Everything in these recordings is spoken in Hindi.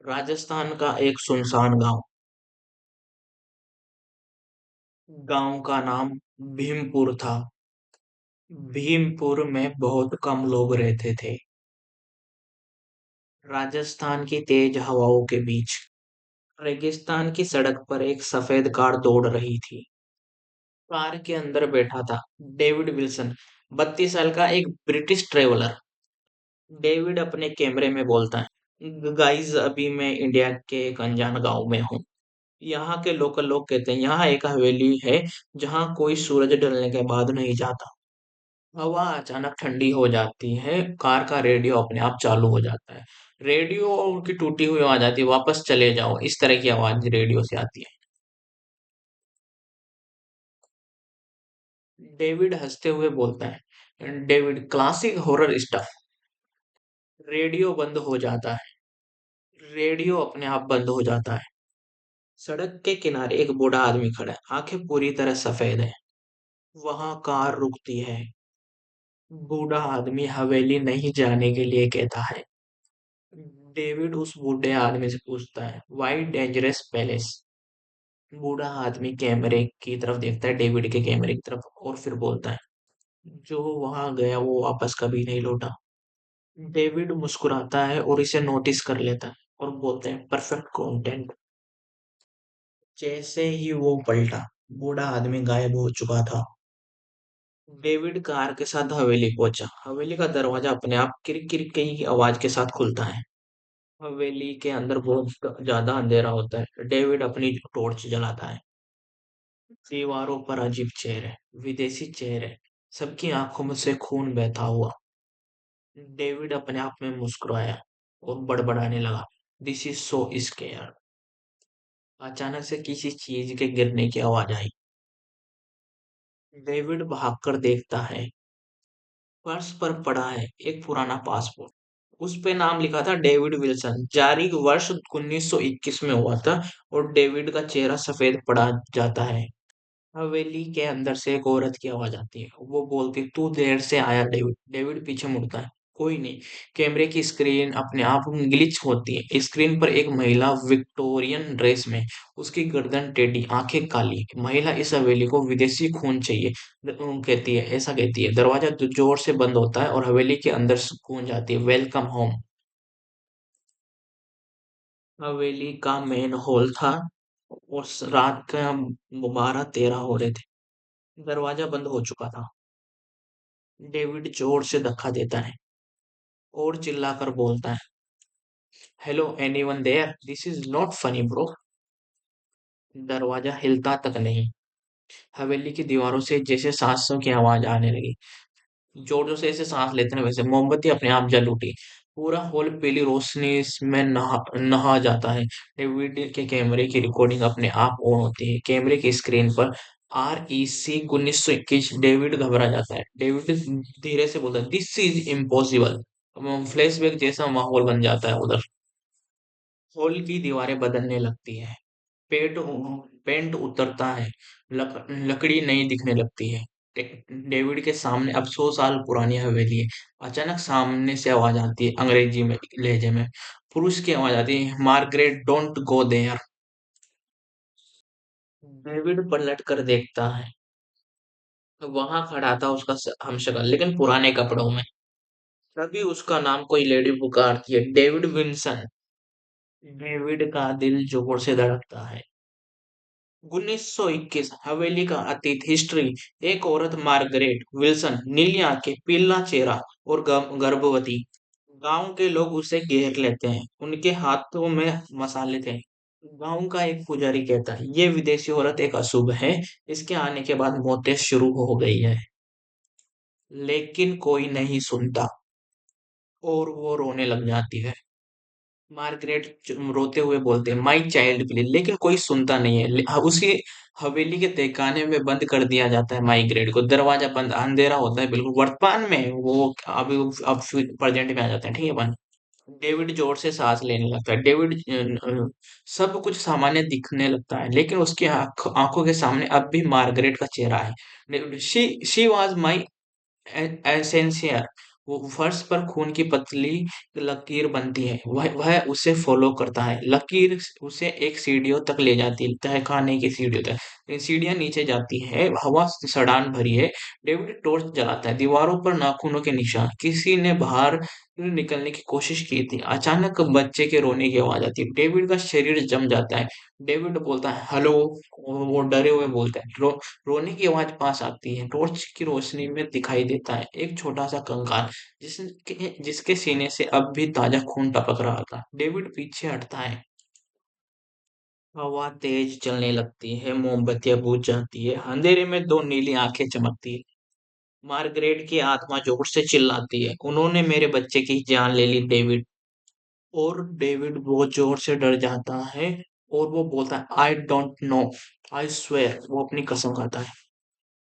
राजस्थान का एक सुनसान गांव। गांव का नाम भीमपुर था। भीमपुर में बहुत कम लोग रहते थे। राजस्थान की तेज हवाओं के बीच रेगिस्तान की सड़क पर एक सफेद कार दौड़ रही थी। कार के अंदर बैठा था डेविड विल्सन, 32 साल का एक ब्रिटिश ट्रेवलर। डेविड अपने कैमरे में बोलता है, गाइस अभी मैं इंडिया के एक अनजान गांव में हूँ। यहाँ के लोकल लोग कहते हैं यहाँ एक हवेली है जहाँ कोई सूरज ढलने के बाद नहीं जाता। हवा अचानक ठंडी हो जाती है। कार का रेडियो अपने आप चालू हो जाता है। रेडियो की टूटी हुई आवाज आती है, वापस चले जाओ, इस तरह की आवाज रेडियो से आती है। डेविड हंसते हुए बोलता है, David classic horror stuff. Radio बंद हो जाता है। रेडियो अपने आप बंद हो जाता है। सड़क के किनारे एक बूढ़ा आदमी खड़ा है, आंखें पूरी तरह सफेद है। वहां कार रुकती है। बूढ़ा आदमी हवेली नहीं जाने के लिए कहता है। डेविड उस बूढ़े आदमी से पूछता है, वाई डेंजरस पैलेस। बूढ़ा आदमी कैमरे की तरफ देखता है, डेविड के कैमरे की तरफ, और फिर बोलता है, जो वहां गया वो वापस कभी नहीं लौटा। डेविड मुस्कुराता है और इसे नोटिस कर लेता है और बोलते हैं, परफेक्ट कंटेंट। जैसे ही वो पलटा, बूढ़ा आदमी गायब हो चुका था। डेविड कार के साथ हवेली पहुंचा। हवेली का दरवाजा अपने आप किर किर की आवाज के साथ खुलता है। हवेली के अंदर बहुत ज्यादा अंधेरा होता है। डेविड अपनी टॉर्च जलाता है। दीवारों पर अजीब चेहरे, विदेशी चेहरे, सबकी आंखों में से खून बहता हुआ। डेविड अपने आप में मुस्कुराया और बड़बड़ाने लगा, दिस इज सो स्केयर। अचानक से किसी चीज के गिरने की आवाज आई। डेविड भागकर देखता है। फर्श पर पड़ा है एक पुराना पासपोर्ट। उस पे नाम लिखा था डेविड विल्सन, जारी वर्ष 1921 में हुआ था। और डेविड का चेहरा सफेद पड़ा जाता है। हवेली के अंदर से एक औरत की आवाज आती है। वो बोलती है, तू देर से आया डेविड। डेविड पीछे मुड़ता है। कोई नहीं। कैमरे की स्क्रीन अपने आप ग्लिच होती है। स्क्रीन पर एक महिला विक्टोरियन ड्रेस में, उसकी गर्दन टेढ़ी, आंखें काली। महिला इस हवेली को विदेशी खून चाहिए, कहती है, ऐसा कहती है। दरवाजा जोर से बंद होता है और हवेली के अंदर से गूंज आती है, वेलकम होम। हवेली का मेन हॉल था और रात का 12:13 हो रहे थे। दरवाजा बंद हो चुका था। डेविड जोर से धक्का देता है और चिल्लाकर बोलता है, hello anyone there, this is not funny bro. दरवाजा हिलता तक नहीं। हवेली की दीवारों से जैसे सांसों की आवाज आने लगी। जोर जोर से ऐसे सांस लेते हैं वैसे। मोमबत्ती अपने आप जल उठी। पूरा हॉल पीली रोशनी में नहा नहा जाता है। डेविड के कैमरे की रिकॉर्डिंग अपने आप ऑन होती है। कैमरे की स्क्रीन पर REC 1921। डेविड घबरा जाता है। डेविड धीरे से बोलता है, दिस इज इम्पॉसिबल। फ्लैशबैक जैसा माहौल बन जाता है उधर। हॉल की दीवारें बदलने लगती है। पेट पेंट उतरता है। लकड़ी नहीं दिखने लगती है। डेविड के सामने अब 100 साल पुरानी हवेली है। अचानक सामने से आवाज आती है, अंग्रेजी में लहजे में। पुरुष की आवाज आती है, Margaret don't go there. David पलट कर देखता है। वहां खड़ा था उसका हमशक्ल, लेकिन पुराने कपड़ों में। तभी उसका नाम कोई लेडी पुकारती है, डेविड विंसन। डेविड का दिल जोर से धड़कता है। 1921 हवेली का अतीत हिस्ट्री। एक औरत मार्गरेट विल्सन, नीली आंखें, पीला चेहरा और गर्भवती। गांव के लोग उसे घेर लेते हैं। उनके हाथों में मसाले थे। गांव का एक पुजारी कहता है, ये विदेशी औरत एक अशुभ है। इसके आने के बाद मौतें शुरू हो गई है। लेकिन कोई नहीं सुनता और वो रोने लग जाती है। मार्गरेट रोते हुए बोलते हैं, माई चाइल्ड प्लीज। लेकिन कोई सुनता नहीं है। उसी हवेली के तहखाने में बंद कर दिया जाता है माइग्रेट को। दरवाजा बंद, अंधेरा होता है बिल्कुल। वर्तमान में वो अभी अब प्रेजेंट में आ जाते हैं, ठीक है बंद। डेविड जोर से सांस लेने लगता है। डेविड सब कुछ सामान्य दिखने लगता है, लेकिन उसकी आंखों के सामने अब भी मार्गरेट का चेहरा है। She she was my essential. वो फर्श पर खून की पतली लकीर बनती है, वह उसे फॉलो करता है। लकीर उसे एक सीढ़ियों तक ले जाती है, तहखाने की सीढ़ियों तक। सीढ़ियां नीचे जाती है, हवा सड़ान भरी है। डेविड टॉर्च जलाता है, दीवारों पर नाखूनों के निशान, किसी ने बाहर निकलने की कोशिश की थी। अचानक बच्चे के रोने की आवाज आती है, डेविड का शरीर जम जाता है। डेविड बोलता है हेलो, वो डरे हुए बोलता है। रोने की आवाज पास आती है, टॉर्च की रोशनी में दिखाई देता है एक छोटा सा कंकाल, जिसके सीने से अब भी ताजा खून टपक रहा था। डेविड पीछे हटता है। हवा तेज चलने लगती है, मोमबत्तियां बुझ जाती है, अंधेरे में दो नीली आंखें चमकती है। मार्गरेट की आत्मा जोर से चिल्लाती है, उन्होंने मेरे बच्चे की जान ले ली डेविड। और डेविड बहुत जोर से डर जाता है और वो बोलता है I don't know, I swear, वो अपनी कसम खाता है।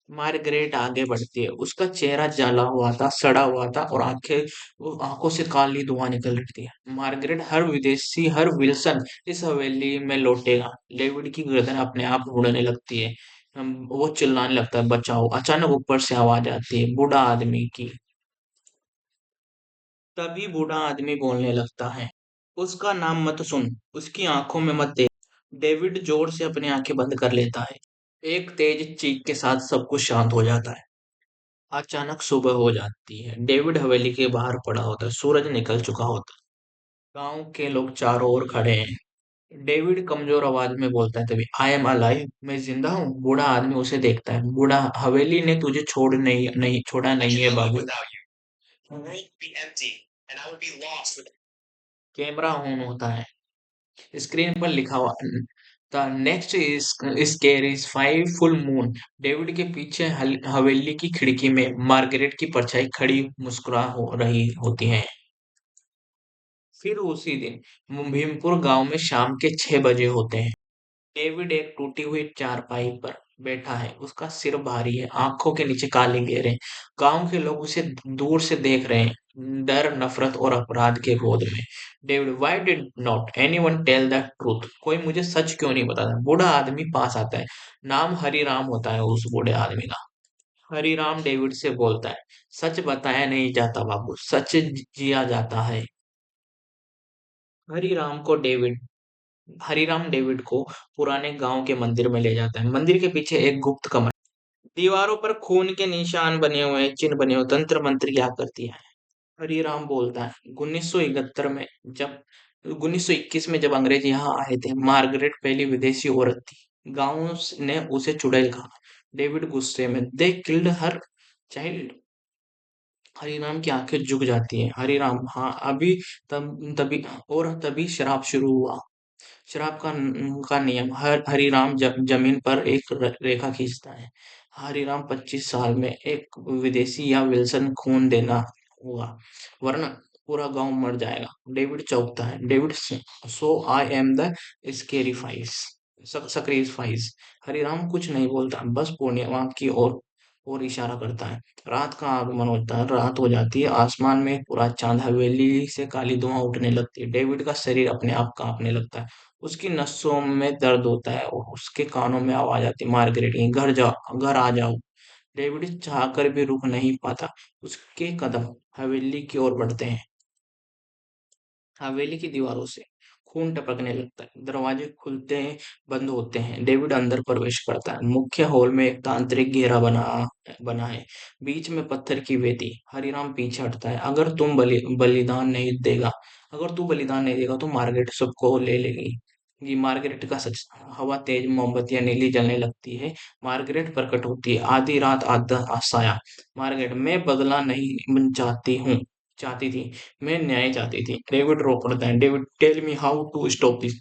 मार्गरेट आगे बढ़ती है, उसका चेहरा जला हुआ था, सड़ा हुआ था, और वो आंखों से काली धुआं निकल रही है। मार्गरेट, हर विदेशी, हर विल्सन इस हवेली में लौटेगा। डेविड की गर्दन अपने आप मुड़ने लगती है। वो चिल्लाने लगता है बचाओ। अचानक ऊपर से आवाज आती है बूढ़ा आदमी की। तभी बूढ़ा आदमी बोलने लगता है, उसका नाम मत सुन, उसकी आंखों में मत देख। डेविड जोर से अपनी आंखें बंद कर लेता है। एक तेज चीख के साथ सब कुछ शांत हो जाता है। अचानक सुबह हो जाती है, डेविड हवेली के बाहर पड़ा होता है, सूरज निकल चुका होता है। गांव के लोग चारों ओर खड़े हैं। डेविड कमजोर आवाज में बोलता है तभी, आई एम अलाइव, मैं जिंदा हूँ। बूढ़ा आदमी उसे देखता है। बूढ़ा, हवेली ने तुझे छोड़ नहीं नहीं छोड़ा नहीं है बाबू। कैमरा ऑन होता है, स्क्रीन पर लिखा हुआ, the next is square is five full moon. David के पीछे हवेली की खिड़की में मार्गरेट की परछाई खड़ी मुस्कुरा हो रही होती है। फिर उसी दिन भीमपुर गांव में शाम के 6 बजे होते हैं। डेविड एक टूटी हुई चारपाई पर बैठा है, उसका सिर भारी है, आंखों के नीचे काले घेरे हैं। गांव के लोग उसे दूर से देख रहे हैं, डर, नफरत और अपराध के गोद में। David, why did not anyone tell the truth, कोई मुझे सच क्यों नहीं बताता। बूढ़ा आदमी पास आता है, नाम हरिराम होता है उस बूढ़े आदमी का। हरिराम डेविड से बोलता है, सच बताया नहीं जाता बाबू, सच जिया जाता है। हरिराम को डेविड हरिराम डेविड को पुराने गांव के मंदिर में ले जाता है। मंदिर के पीछे एक गुप्त कमरा, दीवारों पर खून के निशान बने हुए हैं, चिन्ह बने हुए, तंत्र मंत्र क्या करती है। हरिराम बोलता है, 1971 में, जब 1921 में जब अंग्रेज यहाँ आए थे, मार्गरेट पहली विदेशी औरत थी। गांव ने उसे चुड़ैल कहा। डेविड गुस्से में, they killed her child. Hariram की आंखें झुक जाती हैं। हरिराम, हाँ अभी, तभी, और तभी शराब शुरू हुआ। शराब का नियम, हर हरिराम जमीन पर एक रेखा खींचता है। हरिराम 25 साल में एक विदेशी या विल्सन खून देना होगा, वरना पूरा गांव मर जाएगा। डेविड चौंकता है। David, so I am the sacrifice sacrifice. Hariram कुछ नहीं बोलता, बस पूर्णिमा की ओर इशारा करता है। रात का आगमन होता है, रात हो जाती है, आसमान में पूरा चांद, हवेली से काली धुआं उठने लगती है। डेविड का शरीर अपने आप कांपने लगता है। उसकी नसों में दर्द होता है और उसके कानों में आवाज आती है, मार्गरेट की, घर जाओ, घर आ जाओ। डेविड चाहकर भी रुक नहीं पाता। उसके कदम हवेली की ओर बढ़ते हैं। हवेली की दीवारों से खून टपकने लगता है, दरवाजे खुलते हैं, बंद होते हैं। डेविड अंदर प्रवेश करता है। मुख्य हॉल में एक तांत्रिक घेरा बना बना है, बीच में पत्थर की वेदी। हरिराम पीछे हटता है। बलिदान नहीं देगा, अगर तू बलिदान नहीं देगा तो मार्गरेट सबको ले लेगी। ये मार्गरेट का सच। हवा तेज, मोमबत्तियां नीली जलने लगती है। मार्गरेट प्रकट होती है, आधी रात आधा साया। मार्गरेट, मैं बदला नहीं चाहती थी, मैं न्याय चाहती थी। डेविड रो पड़ता है। David, tell me how to stop this.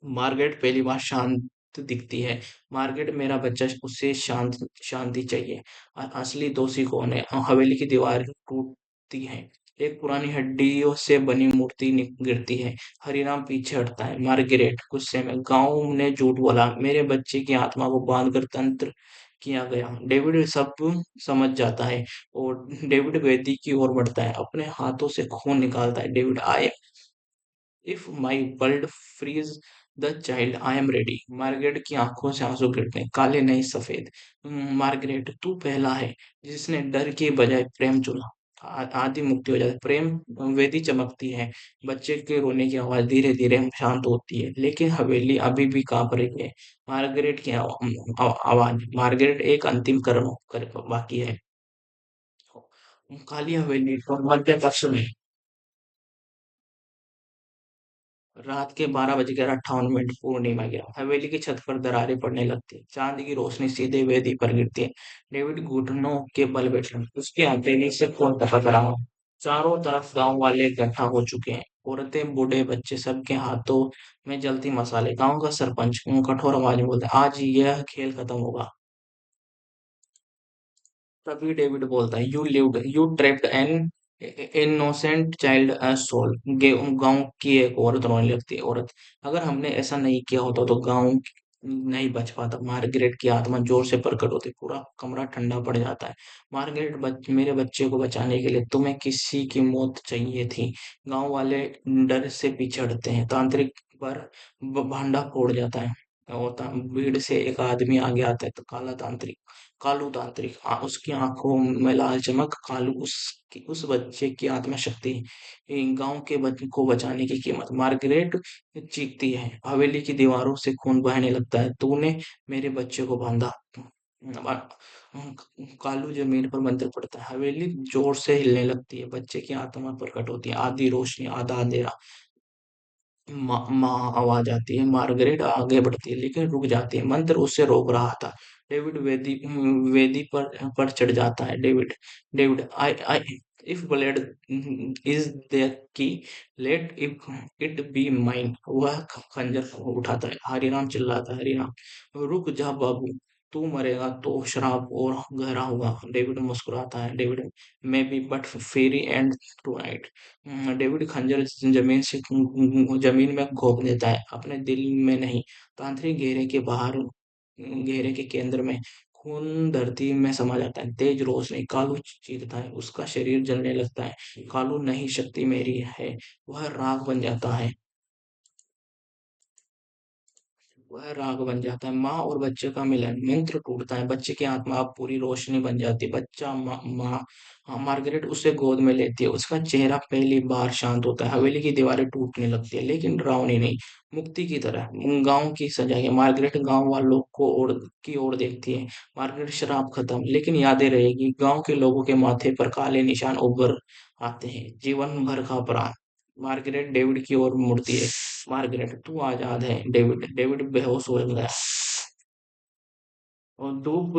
Margaret पहली बार शांत दिखती है। मार्गरेट, मेरा बच्चा, उसे शांति चाहिए। असली दोषी कौन है। हवेली की दीवार टूटती है, एक पुरानी हड्डियों से बनी मूर्ति गिरती है। हरिराम पीछे हटता है। मार्गरेट गुस्से में, गांव ने झूठ बोला, मेरे बच्चे की आत्मा को बांध कर तंत्र किया गया। डेविड सब समझ जाता है और डेविड वेदी की ओर बढ़ता है, अपने हाथों से खून निकालता है। David, I, if my world freeze the child, I am ready. Margaret की आंखों से आंसू गिरते हैं, काले नहीं सफेद। मार्गरेट, तू पहला है जिसने डर के बजाय प्रेम चुना। आदि मुक्ति हो जाती है, प्रेम वेदी चमकती है, बच्चे के रोने की आवाज धीरे धीरे शांत होती है, लेकिन हवेली अभी भी कांप रही है। मार्गरेट की आवाज, मार्गरेट एक अंतिम कर्म कर बाकी है। काली हवेली तो मध्य कक्ष में रात के 12 बजकर 58 मिनट पूर्णिमा गिरा, हवेली की छत पर दरारें पड़ने लगती है, चांद की रोशनी सीधे वेदी पर गिरती है। डेविड घुटनों के बल बैठा, उसकी हथेली से खून टपक रहा है। चारों तरफ गांव वाले इकट्ठा हो चुके हैं, औरतें बूढ़े बच्चे सबके हाथों में जलती मसाले। गांव का सरपंच कठोर आवाज में बोलता है, आज यह खेल खत्म होगा। तभी डेविड बोलता है, you trapped an innocent child as soul. गांव की एक औरत रोने लगती है। औरत, अगर हमने ऐसा नहीं किया होता तो गांव नहीं बच पाता। मार्गरेट की आत्मा जोर से प्रकट होती, पूरा कमरा ठंडा पड़ जाता है। मार्गरेट, मेरे बच्चे को बचाने के लिए तुम्हें किसी की मौत चाहिए थी। गांव वाले डर से पीछे हटते हैं, तांत्रिक पर भांडा फोड़ जाता है। और भीड़ से एक आदमी आगे आता है, तो काला तांत्रिक, कालू तांत्रिक, उसकी आंखों में लाल चमक। कालू, उस बच्चे की आत्मा शक्ति, गांव के बच्चे को बचाने की कीमत। मार्गरेट चीखती है, हवेली की दीवारों से खून बहने लगता है, तूने मेरे बच्चे को बांधा। कालू जमीन पर मंदिर पड़ता है, हवेली जोर से हिलने लगती है, बच्चे की आत्मा प्रकट होती है, आधी रोशनी आधा अंधेरा। माँ आवाज आती है, मार्गरेट आगे बढ़ती है लेकिन रुक जाती है, मंत्र उसे रोक रहा था। डेविड वेदी पर चढ़ जाता है। David I if blade is there की, let if it be mine. वह खंजर उठाता है, हरिराम चिल्लाता है, हरिराम रुक जा बाबू, तू मरेगा तो श्राप और गहरा होगा। डेविड मुस्कुराता है, David may be but fairy and tonight. David खंजर जमीन से जमीन में घोंप देता है, अपने दिल में नहीं, तांत्रिक घेरे के बाहर, घेरे के केंद्र में। खून धरती में समा जाता है, तेज रोशनी। कालू चीरता है, उसका शरीर जलने लगता है। कालू, नहीं, शक्ति मेरी है। वह राख बन जाता है, वह राग बन जाता है। माँ और बच्चे का मिलन, मंत्र टूटता है, बच्चे की आत्मा अब पूरी रोशनी बन जाती है। बच्चा मार्गरेट उसे गोद में लेती है, उसका चेहरा पहली बार शांत होता है। हवेली की दीवारें टूटने लगती है, लेकिन डरावनी नहीं, मुक्ति की तरह। गांव की सजाएं, मार्गरेट गांव वालों को की ओर देखती है। मार्गरेट, शराब खत्म, लेकिन यादें रहेगी। गांव के लोगों के माथे पर काले निशान उभर आते हैं, जीवन भर का अपराध। मार्गरेट डेविड की ओर मुड़ती है, मार्गरेट तू आजाद है। डेविड बेहोश हो गया, और धूप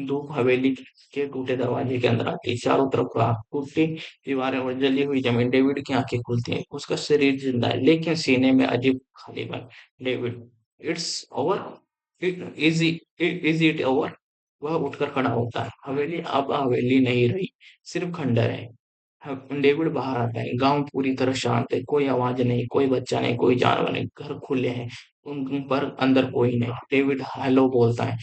धूप हवेली के टूटे दरवाजे के अंदर आती है, चारों तरफ आग, टूटी दीवारें और जली हुई जमीन। डेविड की आंखें खुलती हैं, उसका शरीर जिंदा है लेकिन सीने में अजीब खालीपन। David, it's over, is it over? वह उठकर खड़ा होता है, हवेली अब हवेली नहीं रही, सिर्फ खंडर है। डेविड बाहर आता है, गांव पूरी तरह शांत है, कोई आवाज नहीं, कोई बच्चा नहीं, कोई जानवर नहीं, घर खुले हैं, उन पर अंदर कोई नहीं। डेविड हेलो बोलता है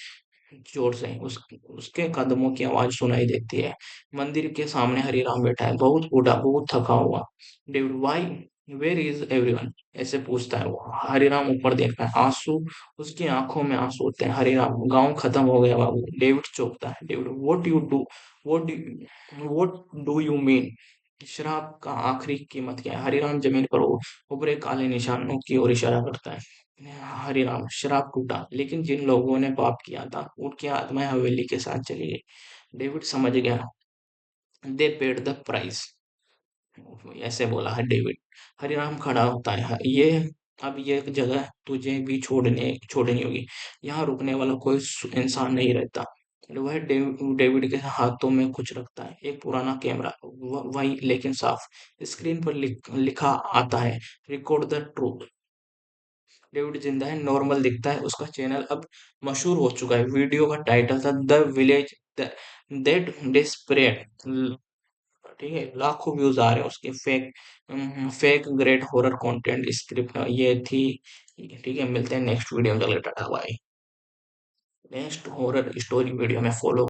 जोर से, उसके कदमों की आवाज सुनाई देती है। मंदिर के सामने हरिराम बैठा है, बहुत बूढ़ा, बहुत थका हुआ। David, why, where is everyone? ऐसे पूछता है वो। हरिराम ऊपर देखता है, आंसू, उसकी आंखों में आंसू होते हैं। हरिराम, गांव खत्म हो गया बाबू। डेविड चौंकता है, David, what do you mean? शराब का आखिरी कीमत क्या है? हरिराम जमीन पर उभरे काले निशानों की ओर इशारा करता है। हरिराम, शराब टूटा, लेकिन जिन लोगों ने पाप किया था उनकी आत्माएं हवेली के साथ चली गई। डेविड समझ गया, दे पेड द प्राइस, ऐसे बोला है डेविड। हरिराम खड़ा होता है, ये अब ये जगह तुझे भी छोड़नी होगी, यहाँ रुकने वाला कोई इंसान नहीं रहता। वह डेविड के हाथों में कुछ रखता है, एक पुराना कैमरा, वही लेकिन साफ। स्क्रीन पर लिखा आता है, रिकॉर्ड द ट्रूथ। डेविड जिंदा है, नॉर्मल दिखता है, उसका चैनल अब मशहूर हो चुका है। वीडियो का टाइटल था, द विलेज दैट डिस्परेड। ठीक है, लाखों व्यूज आ रहे हैं उसके। Fake great horror content script ये थी। ठीक है, मिलते हैं नेक्स्ट वीडियो में। चलो tata bye. Next horror story video में फॉलो